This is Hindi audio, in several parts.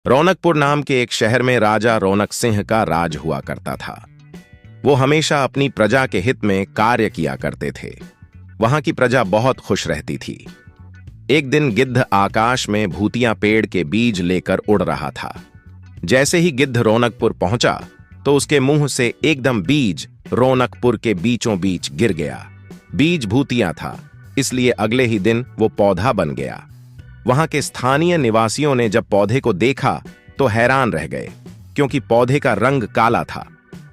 रौनकपुर नाम के एक शहर में राजा रौनक सिंह का राज हुआ करता था। वो हमेशा अपनी प्रजा के हित में कार्य किया करते थे। वहां की प्रजा बहुत खुश रहती थी। एक दिन गिद्ध आकाश में भूतिया पेड़ के बीज लेकर उड़ रहा था। जैसे ही गिद्ध रौनकपुर पहुंचा तो उसके मुंह से एकदम बीज रौनकपुर के बीचों बीच गिर गया। बीज भूतिया था, इसलिए अगले ही दिन वो पौधा बन गया। वहां के स्थानीय निवासियों ने जब पौधे को देखा तो हैरान रह गए, क्योंकि पौधे का रंग काला था।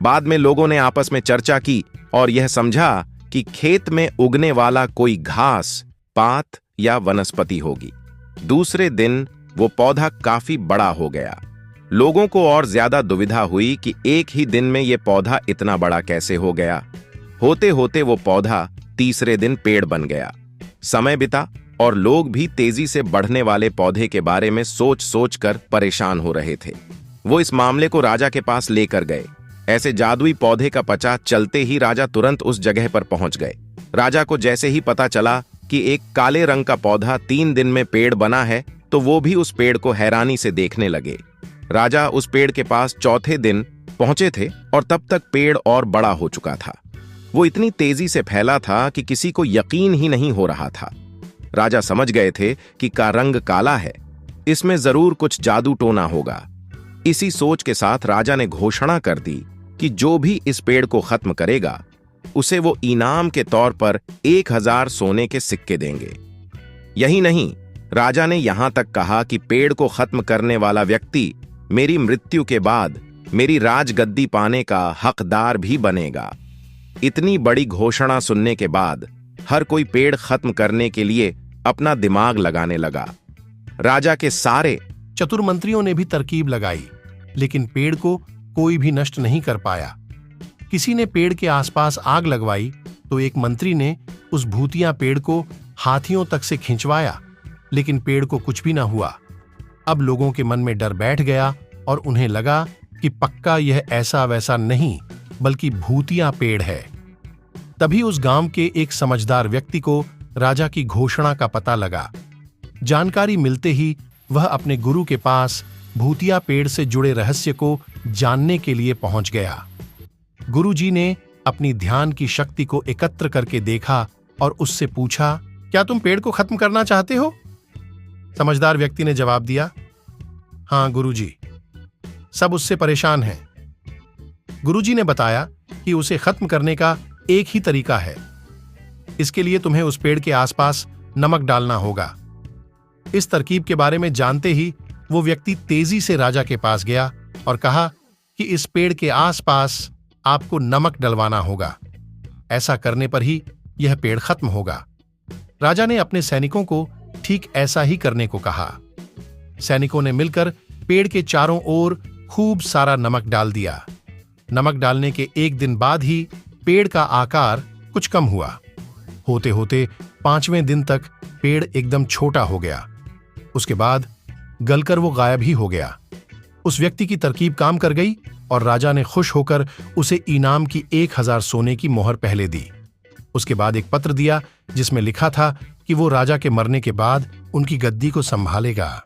बाद में लोगों ने आपस में चर्चा की और यह समझा कि खेत में उगने वाला कोई घास, पात या वनस्पति होगी। दूसरे दिन वो पौधा काफी बड़ा हो गया। लोगों को और ज्यादा दुविधा हुई कि एक ही दिन में यह पौधा इतना बड़ा कैसे हो गया। होते होते वो पौधा तीसरे दिन पेड़ बन गया। समय बिता और लोग भी तेजी से बढ़ने वाले पौधे के बारे में सोच सोच कर परेशान हो रहे थे। वो इस मामले को राजा के पास लेकर गए। ऐसे जादुई पौधे का पता चलते ही राजा तुरंत उस जगह पर पहुंच गए। राजा को जैसे ही पता चला कि एक काले रंग का पौधा 3 दिन में पेड़ बना है, तो वो भी उस पेड़ को हैरानी से देखने लगे। राजा उस पेड़ के पास चौथे दिन पहुंचे थे और तब तक पेड़ और बड़ा हो चुका था। वो इतनी तेजी से फैला था कि किसी को यकीन ही नहीं हो रहा था। राजा समझ गए थे कि का रंग काला है, इसमें जरूर कुछ जादू टोना होगा। इसी सोच के साथ राजा ने घोषणा कर दी कि जो भी इस पेड़ को खत्म करेगा उसे वो इनाम के तौर पर 1000 सोने के सिक्के देंगे। यही नहीं, राजा ने यहां तक कहा कि पेड़ को खत्म करने वाला व्यक्ति मेरी मृत्यु के बाद मेरी राजगद्दी पाने का हकदार भी बनेगा। इतनी बड़ी घोषणा सुनने के बाद हर कोई पेड़ खत्म करने के लिए अपना दिमाग लगाने लगा। राजा के सारे चतुर मंत्रियों ने भी तरकीब लगाई, लेकिन पेड़ को कोई भी नष्ट नहीं कर पाया। किसी ने पेड़ के आसपास आग लगवाई तो एक मंत्री ने उस भूतिया पेड़ को हाथियों तक से खिंचवाया, लेकिन पेड़ को कुछ भी ना हुआ। अब लोगों के मन में डर बैठ गया और उन्हें लगा कि पक्का यह ऐसा वैसा नहीं बल्कि भूतिया पेड़ है। तभी उस गांव के एक समझदार व्यक्ति को राजा की घोषणा का पता लगा। जानकारी मिलते ही वह अपने गुरु के पास भूतिया पेड़ से जुड़े रहस्य को जानने के लिए पहुंच गया। गुरुजी ने अपनी ध्यान की शक्ति को एकत्र करके देखा और उससे पूछा, क्या तुम पेड़ को खत्म करना चाहते हो? समझदार व्यक्ति ने जवाब दिया, हां गुरुजी। सब उससे परेशान हैं। गुरुजी ने बताया कि उसे खत्म करने का एक ही तरीका है। इसके लिए तुम्हें उस पेड़ के आसपास नमक डालना होगा। इस तरकीब के बारे में जानते ही वो व्यक्ति तेजी से राजा के पास गया और कहा कि इस पेड़ के आसपास आपको नमक डलवाना होगा। ऐसा करने पर ही यह पेड़ खत्म होगा। राजा ने अपने सैनिकों को ठीक ऐसा ही करने को कहा। सैनिकों ने मिलकर पेड़ के चारों ओर खूब सारा नमक डाल दिया। नमक डालने के एक दिन बाद ही पेड़ का आकार कुछ कम हुआ। होते होते 5वें दिन तक पेड़ एकदम छोटा हो गया। उसके बाद गलकर वो गायब ही हो गया। उस व्यक्ति की तरकीब काम कर गई और राजा ने खुश होकर उसे इनाम की 1000 सोने की मोहर पहले दी। उसके बाद एक पत्र दिया जिसमें लिखा था कि वो राजा के मरने के बाद उनकी गद्दी को संभालेगा।